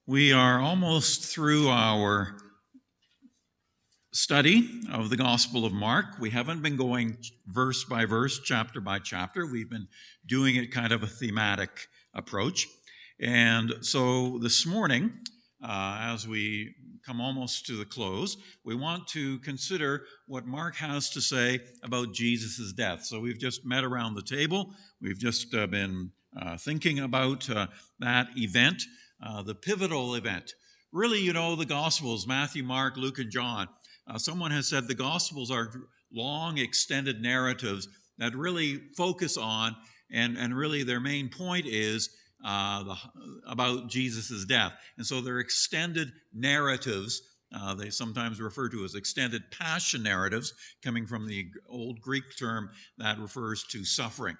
We are almost through our study of the Gospel of Mark. We haven't been going verse by verse, chapter by chapter. We've been doing it kind of a thematic approach. And so this morning, as we come almost to the close, we want to consider what Mark has to say about Jesus' death. So we've just met around the table. We've just been thinking about that event, the pivotal event. Really, you know, the Gospels, Matthew, Mark, Luke, and John. Someone has said the Gospels are long, extended narratives that really focus on, and really their main point is about Jesus' death. And so they're extended narratives. They sometimes refer to as extended passion narratives, coming from the old Greek term that refers to suffering.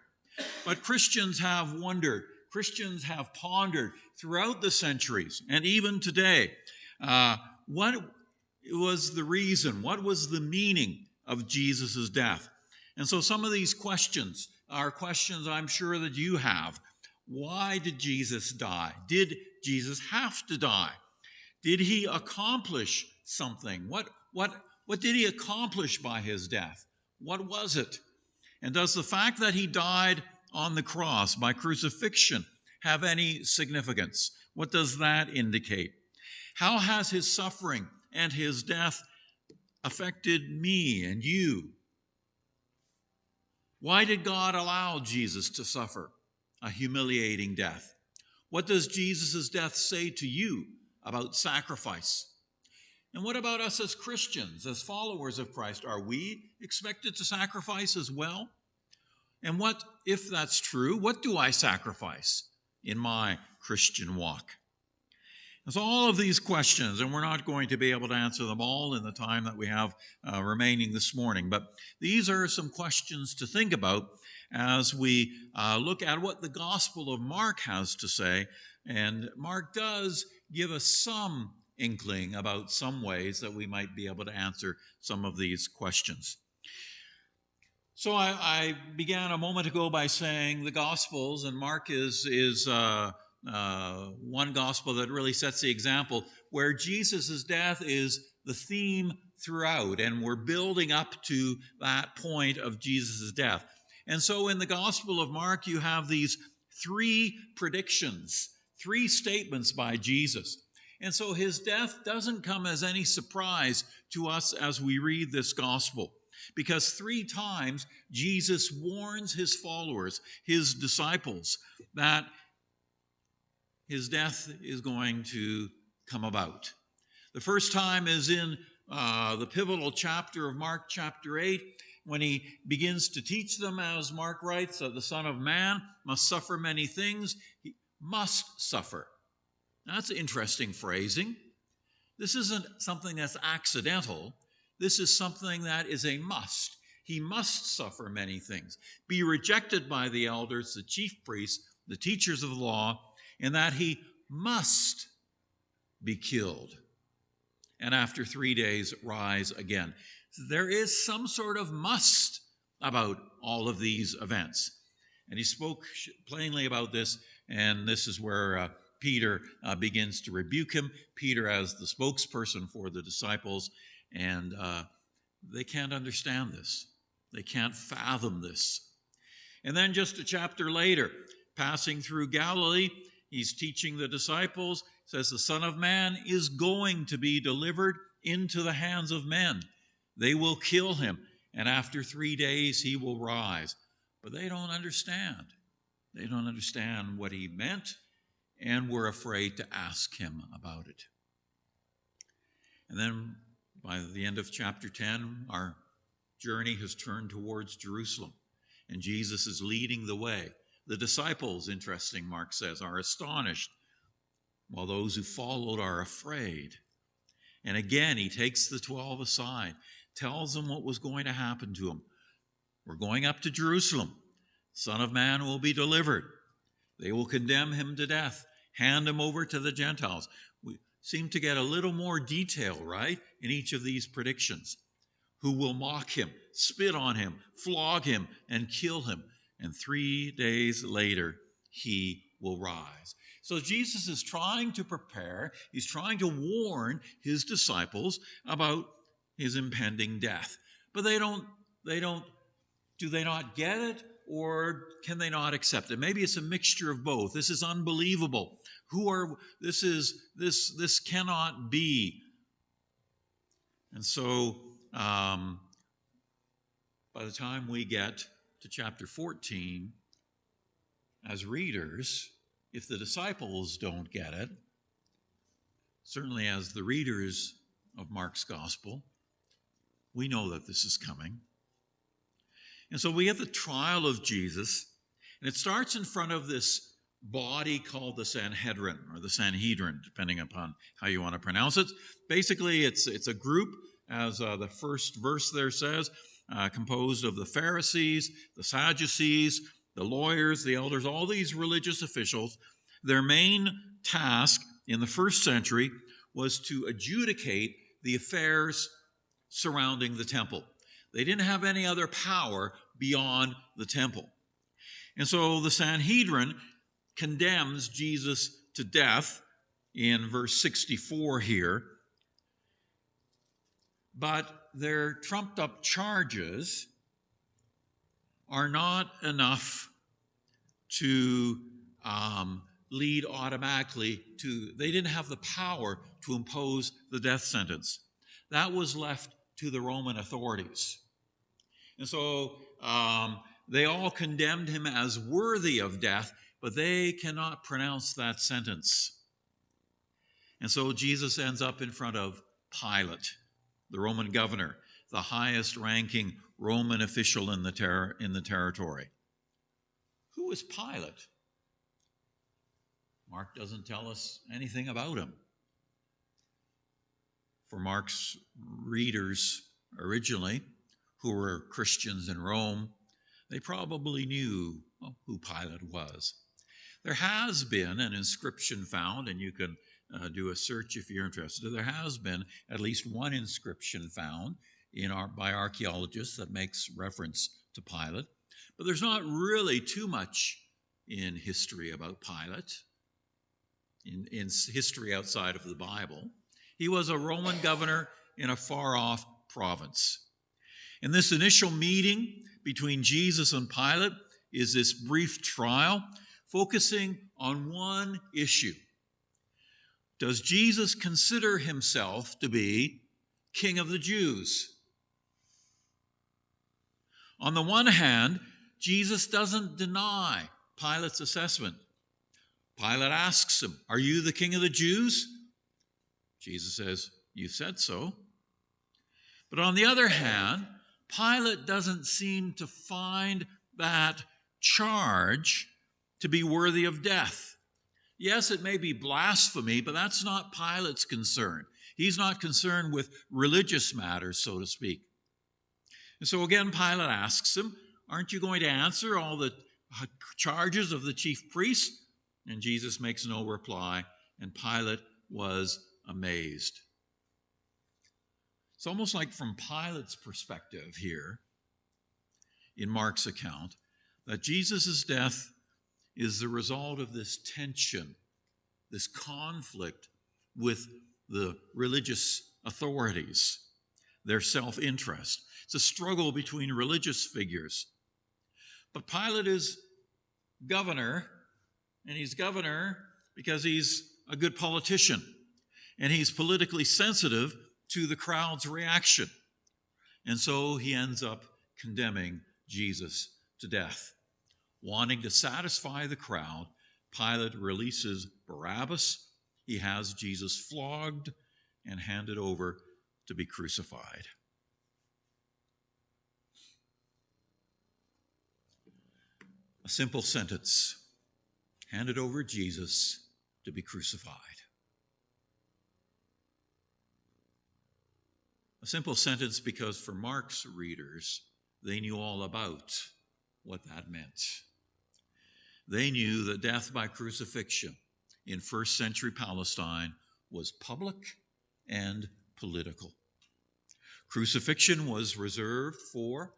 But Christians have wondered, Christians have pondered throughout the centuries, and even today, what was the reason, what was the meaning of Jesus' death? And so some of these questions are questions I'm sure that you have. Why did Jesus die? Did Jesus have to die? Did he accomplish something? What did he accomplish by his death? What was it? And does the fact that he died on the cross by crucifixion have any significance? What does that indicate? How has his suffering and his death affected me and you? Why did God allow Jesus to suffer a humiliating death? What does Jesus' death say to you about sacrifice? And what about us as Christians, as followers of Christ? Are we expected to sacrifice as well? And what, if that's true, what do I sacrifice in my Christian walk? So all of these questions, and we're not going to be able to answer them all in the time that we have remaining this morning, but these are some questions to think about as we look at what the Gospel of Mark has to say. And Mark does give us some inkling about some ways that we might be able to answer some of these questions. So I began a moment ago by saying the Gospels, and Mark is one gospel that really sets the example, where Jesus' death is the theme throughout, and we're building up to that point of Jesus' death. And so in the Gospel of Mark, you have these three predictions, three statements by Jesus. And so his death doesn't come as any surprise to us as we read this gospel, because three times Jesus warns his followers, his disciples, that his death is going to come about. The first time is in the pivotal chapter of Mark chapter 8, when he begins to teach them, as Mark writes, that the Son of Man must suffer many things. He must suffer. Now, that's interesting phrasing. This isn't something that's accidental. This is something that is a must. He must suffer many things, be rejected by the elders, the chief priests, the teachers of the law, and that he must be killed, and after 3 days rise again. There is some sort of must about all of these events. And he spoke plainly about this, and this is where Peter begins to rebuke him. Peter as the spokesperson for the disciples, and they can't understand this. They can't fathom this. And then just a chapter later, passing through Galilee, he's teaching the disciples, says the Son of Man is going to be delivered into the hands of men. They will kill him, and after 3 days he will rise. But they don't understand. They don't understand what he meant, and were afraid to ask him about it. And then by the end of chapter 10, our journey has turned towards Jerusalem, and Jesus is leading the way. The disciples, interesting, Mark says, are astonished, while those who followed are afraid. And again, he takes the 12 aside, tells them what was going to happen to them. We're going up to Jerusalem. Son of Man will be delivered. They will condemn him to death, hand him over to the Gentiles. We seem to get a little more detail, right, in each of these predictions. Who will mock him, spit on him, flog him, and kill him. And 3 days later, he will rise. So Jesus is trying to prepare, he's trying to warn his disciples about his impending death. But do they not get it, or can they not accept it? Maybe it's a mixture of both. This is unbelievable. This cannot be. And so by the time we get to chapter 14, as readers, if the disciples don't get it, certainly as the readers of Mark's gospel, we know that this is coming. And so we have the trial of Jesus, and it starts in front of this body called the Sanhedrin, or the Sanhedrin, depending upon how you want to pronounce it. Basically, it's a group, as the first verse there says, composed of the Pharisees, the Sadducees, the lawyers, the elders, all these religious officials. Their main task in the first century was to adjudicate the affairs surrounding the temple. They didn't have any other power beyond the temple. And so the Sanhedrin condemns Jesus to death in verse 64 here. But their trumped up charges are not enough to lead automatically to, they didn't have the power to impose the death sentence. That was left to the Roman authorities. And so they all condemned him as worthy of death, but they cannot pronounce that sentence. And so Jesus ends up in front of Pilate, the Roman governor, the highest ranking Roman official in the territory. Who is Pilate? Mark doesn't tell us anything about him. For Mark's readers originally, who were Christians in Rome, they probably knew who Pilate was. There has been an inscription found, and you can do a search if you're interested. There has been at least one inscription found by archaeologists that makes reference to Pilate. But there's not really too much in history about Pilate, in history outside of the Bible. He was a Roman governor in a far-off province. And this initial meeting between Jesus and Pilate is this brief trial focusing on one issue. Does Jesus consider himself to be King of the Jews? On the one hand, Jesus doesn't deny Pilate's assessment. Pilate asks him, "Are you the King of the Jews?" Jesus says, "You said so." But on the other hand, Pilate doesn't seem to find that charge to be worthy of death. Yes, it may be blasphemy, but that's not Pilate's concern. He's not concerned with religious matters, so to speak. And so again, Pilate asks him, "Aren't you going to answer all the charges of the chief priests?" And Jesus makes no reply, and Pilate was amazed. It's almost like from Pilate's perspective here, in Mark's account, that Jesus' death is the result of this tension, this conflict with the religious authorities, their self-interest. It's a struggle between religious figures. But Pilate is governor, and he's governor because he's a good politician, and he's politically sensitive to the crowd's reaction. And so he ends up condemning Jesus to death. Wanting to satisfy the crowd, Pilate releases Barabbas. He has Jesus flogged and handed over to be crucified. A simple sentence: handed over Jesus to be crucified. A simple sentence because for Mark's readers, they knew all about what that meant. They knew that death by crucifixion in first century Palestine was public and political. Crucifixion was reserved for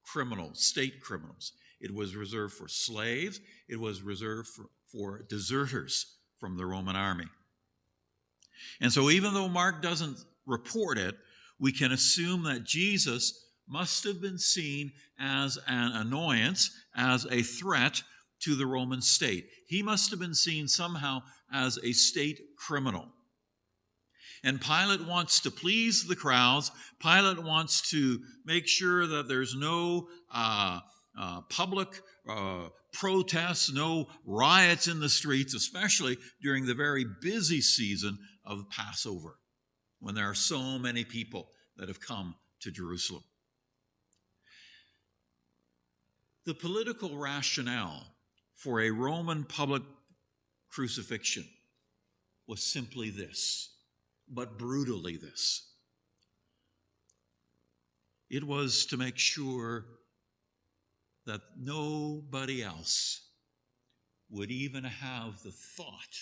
criminals, state criminals. It was reserved for slaves. It was reserved for deserters from the Roman army. And so even though Mark doesn't report it, we can assume that Jesus must have been seen as an annoyance, as a threat to the Roman state. He must have been seen somehow as a state criminal. And Pilate wants to please the crowds. Pilate wants to make sure that there's no public protests, no riots in the streets, especially during the very busy season of Passover, when there are so many people that have come to Jerusalem. The political rationale for a Roman public crucifixion was simply this, but brutally this. It was to make sure that nobody else would even have the thought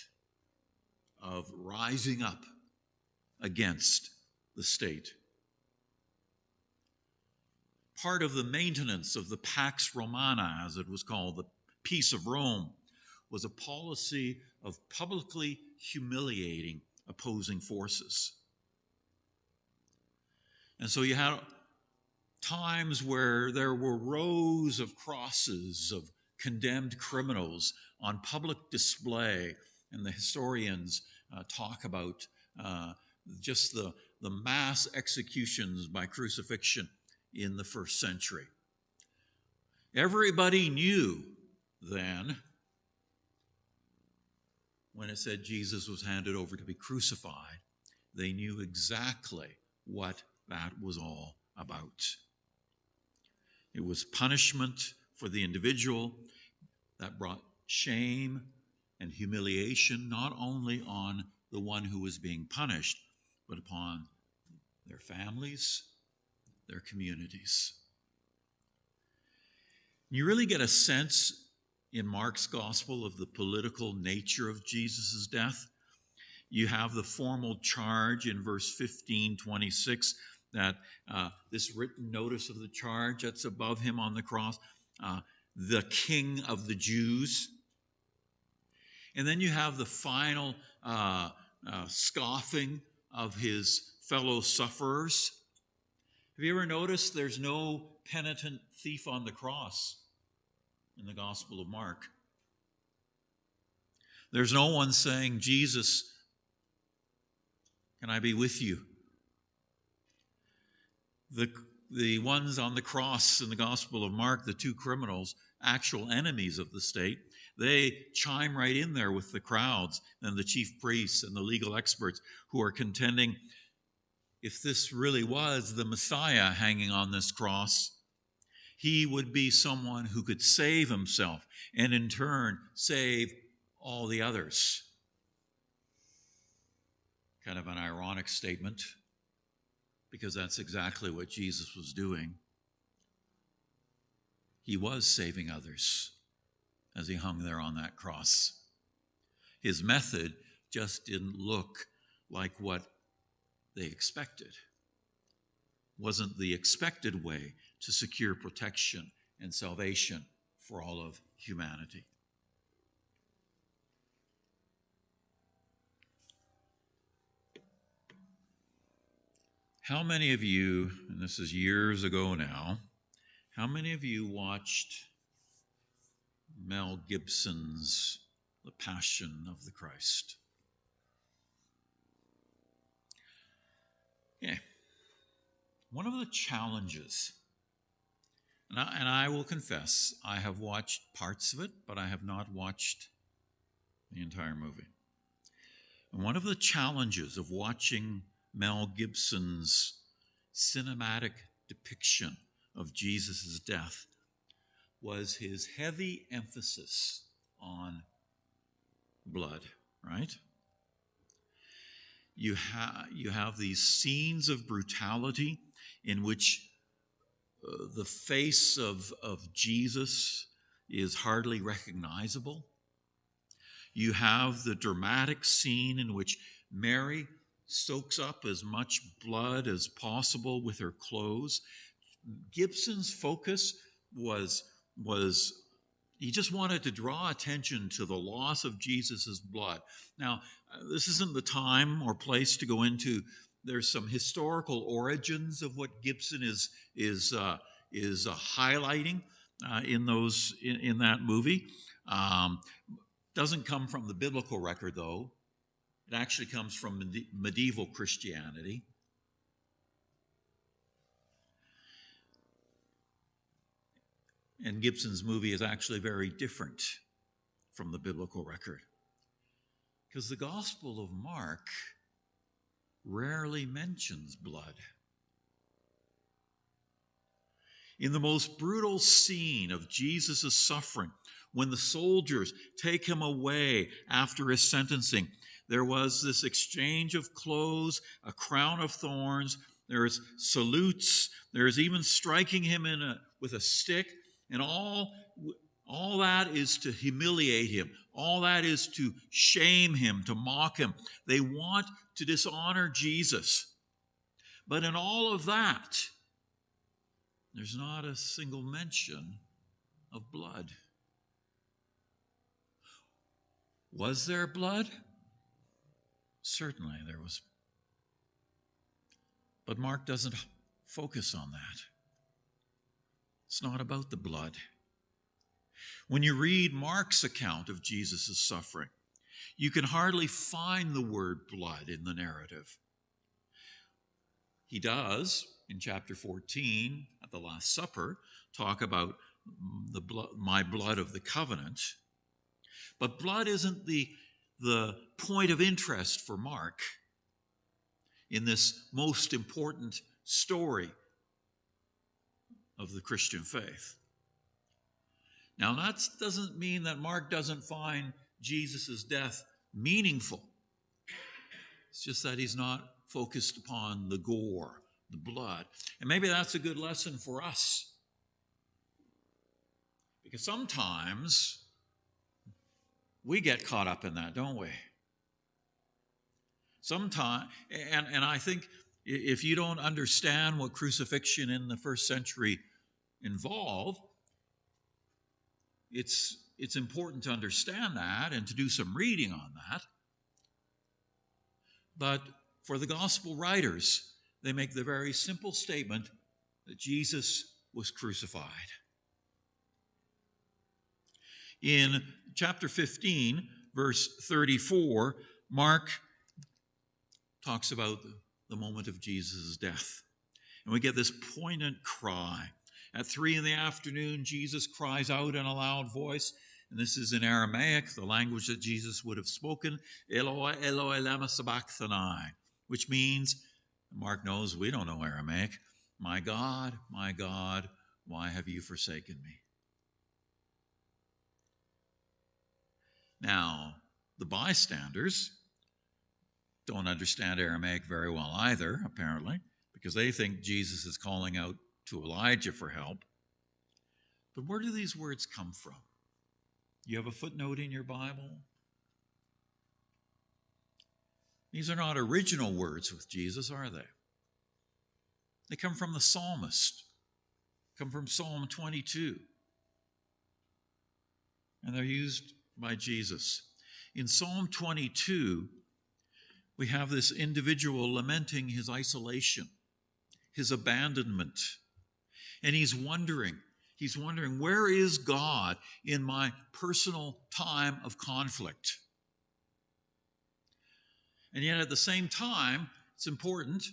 of rising up against the state. Part of the maintenance of the Pax Romana, as it was called, the peace of Rome, was a policy of publicly humiliating opposing forces. And so you had times where there were rows of crosses of condemned criminals on public display, and the historians talk about just the mass executions by crucifixion in the first century. Everybody knew then, when it said Jesus was handed over to be crucified, they knew exactly what that was all about. It was punishment for the individual that brought shame and humiliation not only on the one who was being punished, but upon their families, their communities. You really get a sense in Mark's gospel of the political nature of Jesus' death. You have the formal charge in verse 15:26 that this written notice of the charge that's above him on the cross, the King of the Jews. And then you have the final scoffing of his fellow sufferers. Have you ever noticed there's no penitent thief on the cross in the Gospel of Mark? There's no one saying, Jesus, can I be with you? The ones on the cross in the Gospel of Mark, the two criminals, actual enemies of the state, they chime right in there with the crowds and the chief priests and the legal experts who are contending, if this really was the Messiah hanging on this cross, he would be someone who could save himself and in turn save all the others. Kind of an ironic statement, because that's exactly what Jesus was doing. He was saving others as he hung there on that cross. His method just didn't look like what they expected. Wasn't the expected way to secure protection and salvation for all of humanity. How many of you, and this is years ago now, how many of you watched Mel Gibson's The Passion of the Christ? Yeah. One of the challenges, and I will confess, I have watched parts of it, but I have not watched the entire movie. And one of the challenges of watching Mel Gibson's cinematic depiction of Jesus' death was his heavy emphasis on blood, right? You have these scenes of brutality in which the face of Jesus is hardly recognizable. You have the dramatic scene in which Mary soaks up as much blood as possible with her clothes. Gibson's focus was He just wanted to draw attention to the loss of Jesus' blood. Now, this isn't the time or place to go into. There's some historical origins of what Gibson is highlighting in that movie. Doesn't come from the biblical record, though. It actually comes from medieval Christianity. And Gibson's movie is actually very different from the biblical record, because the Gospel of Mark rarely mentions blood. In the most brutal scene of Jesus' suffering, when the soldiers take him away after his sentencing, there was this exchange of clothes, a crown of thorns, there's salutes, there's even striking him with a stick, and all that is to humiliate him. All that is to shame him, to mock him. They want to dishonor Jesus. But in all of that, there's not a single mention of blood. Was there blood? Certainly there was. But Mark doesn't focus on that. It's not about the blood. When you read Mark's account of Jesus' suffering, you can hardly find the word blood in the narrative. He does, in chapter 14, at the Last Supper, talk about my blood of the covenant. But blood isn't the point of interest for Mark in this most important story of the Christian faith. Now, that doesn't mean that Mark doesn't find Jesus' death meaningful. It's just that he's not focused upon the gore, the blood. And maybe that's a good lesson for us. Because sometimes we get caught up in that, don't we? Sometimes, and I think if you don't understand what crucifixion in the first century involved, it's important to understand that and to do some reading on that. But for the gospel writers, they make the very simple statement that Jesus was crucified. In chapter 15, verse 34, Mark talks about the moment of Jesus' death. And we get this poignant cry. At 3 p.m, Jesus cries out in a loud voice, and this is in Aramaic, the language that Jesus would have spoken, Eloi, Eloi, lama sabachthani, which means, Mark knows we don't know Aramaic, my God, why have you forsaken me? Now, the bystanders don't understand Aramaic very well either, apparently, because they think Jesus is calling out to Elijah for help. But where do these words come from? You have a footnote in your Bible? These are not original words with Jesus, are they? They come from the psalmist, come from Psalm 22. And they're used by Jesus. In Psalm 22, we have this individual lamenting his isolation, his abandonment. And he's wondering, where is God in my personal time of conflict? And yet at the same time, it's important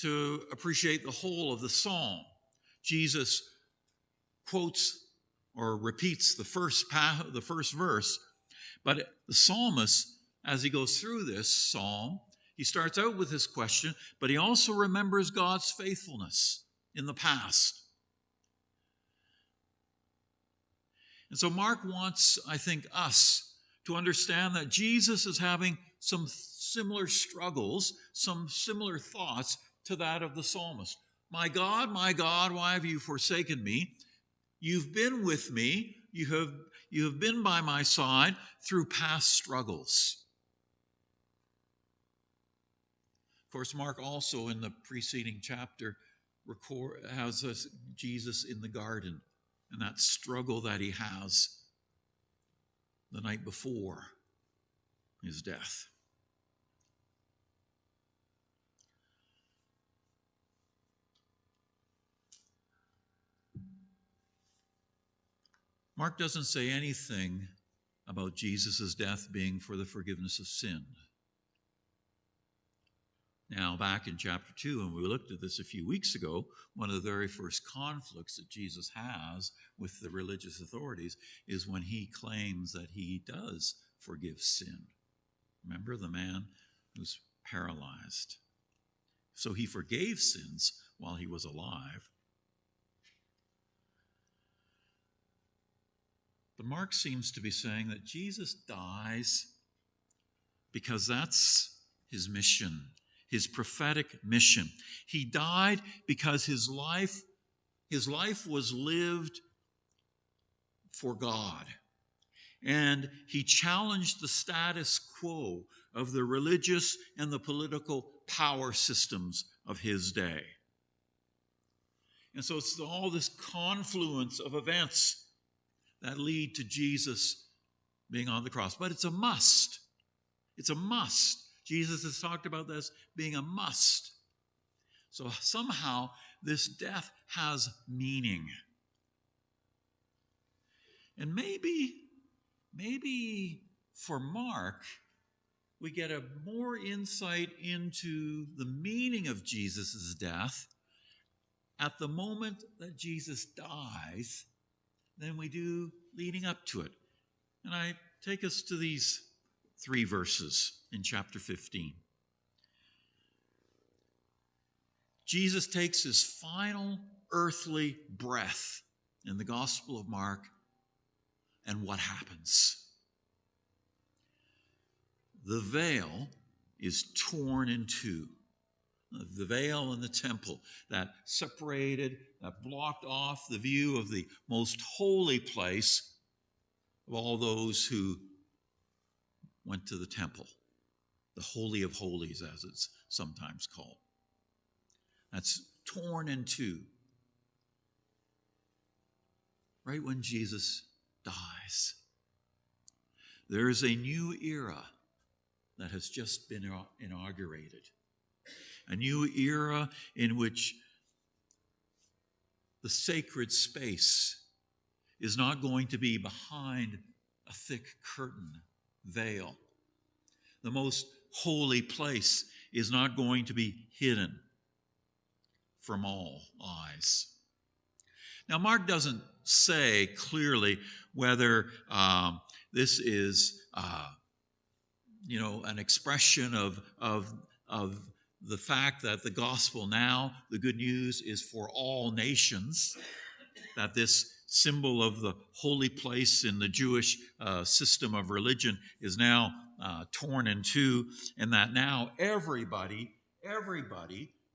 to appreciate the whole of the psalm. Jesus quotes or repeats the first verse, but the psalmist, as he goes through this psalm, he starts out with this question, but he also remembers God's faithfulness in the past. And so Mark wants, I think, us to understand that Jesus is having some similar struggles, some similar thoughts to that of the psalmist. My God, why have you forsaken me? You've been with me. You have been by my side through past struggles. Of course, Mark also in the preceding chapter has Jesus in the garden and that struggle that he has the night before his death. Mark doesn't say anything about Jesus' death being for the forgiveness of sin. Now, back in chapter 2, and we looked at this a few weeks ago, one of the very first conflicts that Jesus has with the religious authorities is when he claims that he does forgive sin. Remember the man who's paralyzed? So he forgave sins while he was alive. But Mark seems to be saying that Jesus dies because that's his mission, his prophetic mission. He died because his life was lived for God. And he challenged the status quo of the religious and the political power systems of his day. And so it's all this confluence of events that lead to Jesus being on the cross. But it's a must. It's a must. Jesus has talked about this being a must. So somehow this death has meaning. And maybe for Mark, we get a more insight into the meaning of Jesus' death at the moment that Jesus dies than we do leading up to it. And I take us to these 3 verses in chapter 15. Jesus takes his final earthly breath in the Gospel of Mark, and what happens? The veil is torn in two. The veil in the temple that separated, that blocked off the view of the most holy place of all those who went to the temple, the Holy of Holies, as it's sometimes called. That's torn in two right when Jesus dies. There is a new era that has just been inaugurated. A new era in which the sacred space is not going to be behind a thick curtain veil. The most holy place is not going to be hidden from all eyes. Now, Mark doesn't say clearly whether this is, an expression of the fact that the gospel now, the good news, is for all nations, that this symbol of the holy place in the Jewish system of religion is now torn in two, and that now everybody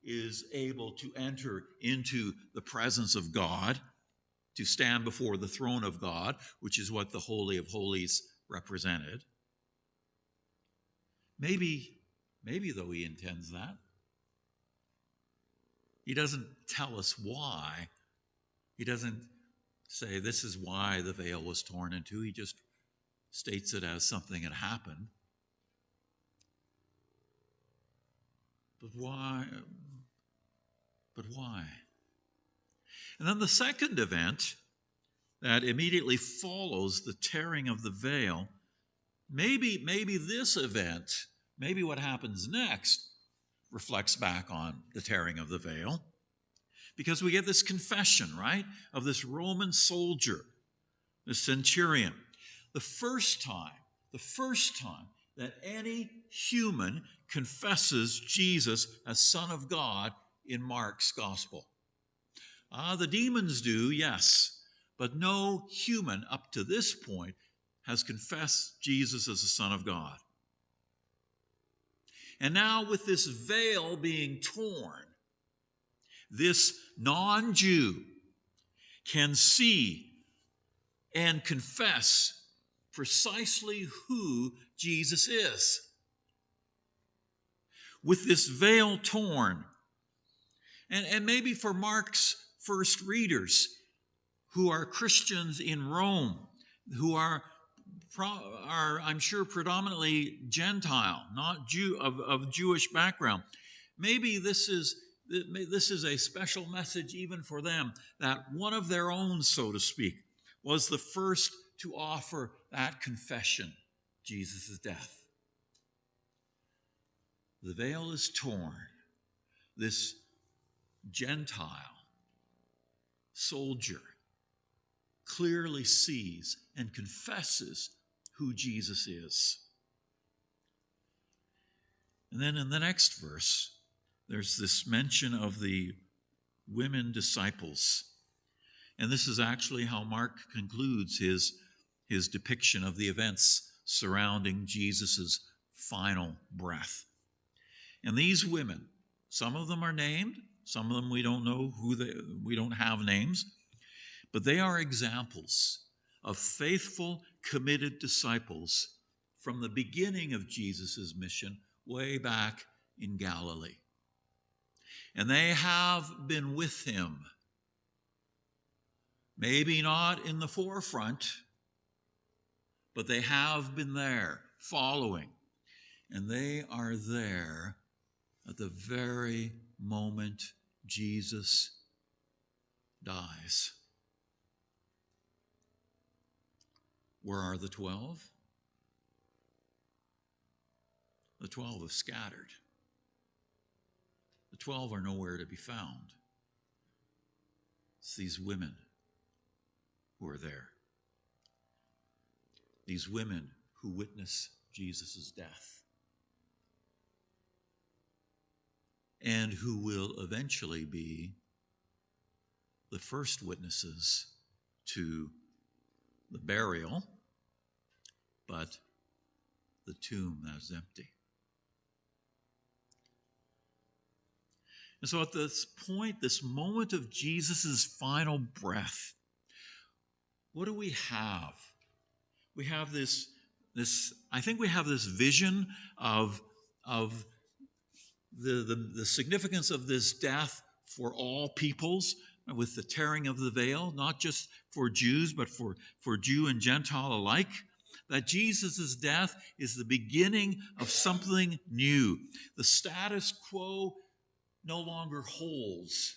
is able to enter into the presence of God, to stand before the throne of God, which is what the Holy of Holies represented. Maybe though he intends that. He doesn't tell us why. He doesn't say this is why the veil was torn in two. He just states it as something had happened. But why? And then the second event that immediately follows the tearing of the veil, maybe this event, maybe what happens next, reflects back on the tearing of the veil. Because we get this confession, right, of this Roman soldier, the centurion. The first time that any human confesses Jesus as Son of God in Mark's gospel. The demons do, yes, but no human up to this point has confessed Jesus as the Son of God. And now with this veil being torn, this non-Jew can see and confess precisely who Jesus is. With this veil torn, and maybe for Mark's first readers, who are Christians in Rome, who are I'm sure, predominantly Gentile, not Jew, of Jewish background. Maybe this is a special message even for them, that one of their own, so to speak, was the first to offer that confession, Jesus' death. The veil is torn. This Gentile soldier clearly sees and confesses who Jesus is. And then in the next verse, there's this mention of the women disciples. And this is actually how Mark concludes his depiction of the events surrounding Jesus' final breath. And these women, some of them are named, some of them we don't know we don't have names, but they are examples of faithful, committed disciples from the beginning of Jesus' mission way back in Galilee. And they have been with him, maybe not in the forefront, but they have been there following. And they are there at the very moment Jesus dies. Where are the 12? The 12 have scattered. The 12 are nowhere to be found. It's these women who are there. These women who witness Jesus' death. And who will eventually be the first witnesses to the burial, but the tomb that is empty. And so at this point, this moment of Jesus' final breath, what do we have? We have this I think we have this vision of the significance of this death for all peoples, with the tearing of the veil, not just for Jews, but for Jew and Gentile alike. That Jesus' death is the beginning of something new. The status quo no longer holds.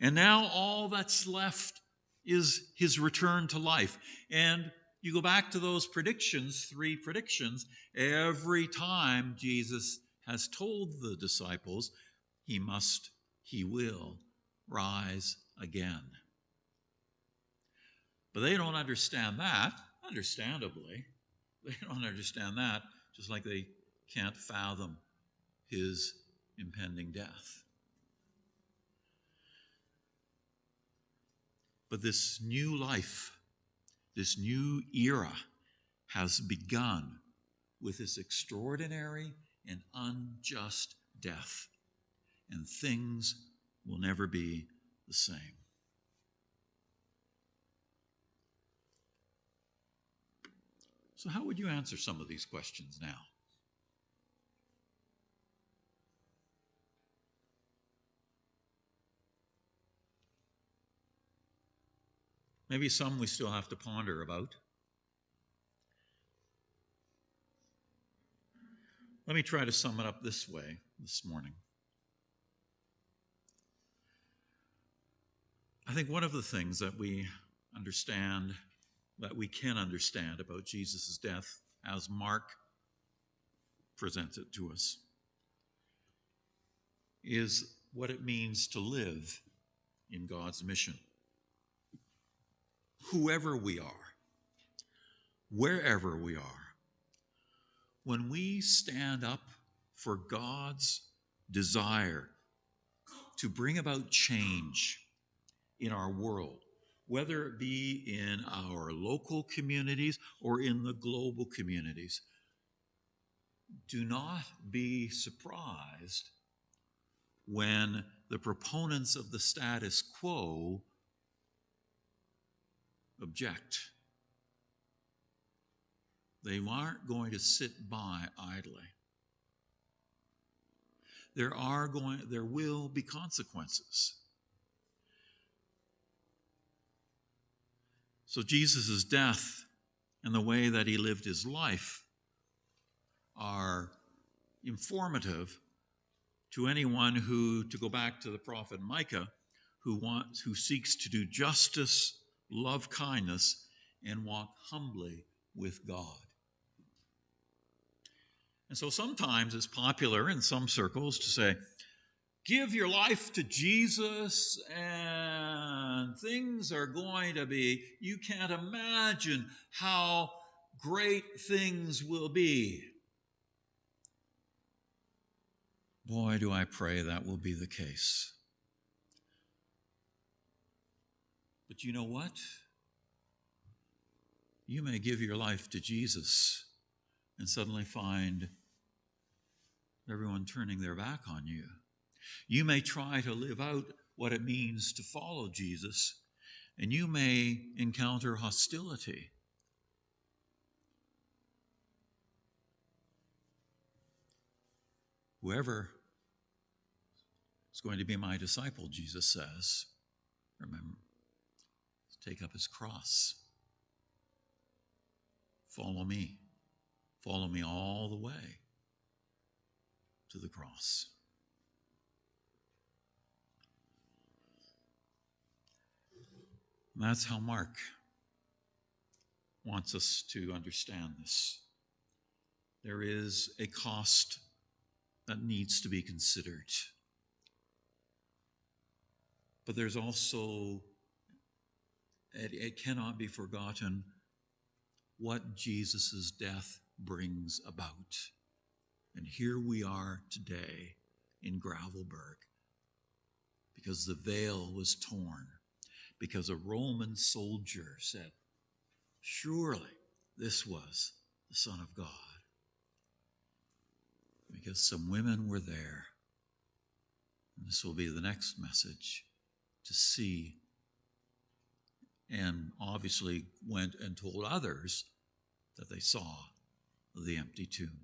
And now all that's left is his return to life. And you go back to those predictions, 3 predictions, every time Jesus has told the disciples he will rise again. But they don't understand that, understandably. They don't understand that, just like they can't fathom his impending death. But this new life, this new era has begun with this extraordinary and unjust death. And things will never be the same. So how would you answer some of these questions now? Maybe some we still have to ponder about. Let me try to sum it up this way this morning. I think one of the things that we understand, that we can understand about Jesus' death, as Mark presents it to us, is what it means to live in God's mission. Whoever we are, wherever we are, when we stand up for God's desire to bring about change in our world, whether it be in our local communities or in the global communities, do not be surprised when the proponents of the status quo object. They aren't going to sit by idly. There will be consequences. So Jesus' death and the way that he lived his life are informative to anyone who, to go back to the prophet Micah, who seeks to do justice, love kindness, and walk humbly with God. And so sometimes it's popular in some circles to say, give your life to Jesus and things are going to be, you can't imagine how great things will be. Boy, do I pray that will be the case. But you know what? You may give your life to Jesus and suddenly find everyone turning their back on you. You may try to live out what it means to follow Jesus, and you may encounter hostility. Whoever is going to be my disciple, Jesus says, remember, take up his cross. Follow me. Follow me all the way to the cross. And that's how Mark wants us to understand this. There is a cost that needs to be considered. But there's also, it cannot be forgotten, what Jesus' death brings about. And here we are today in Gravelburg because the veil was torn, because a Roman soldier said, surely this was the Son of God. Because some women were there. And this will be the next message, to see, and obviously went and told others that they saw the empty tomb.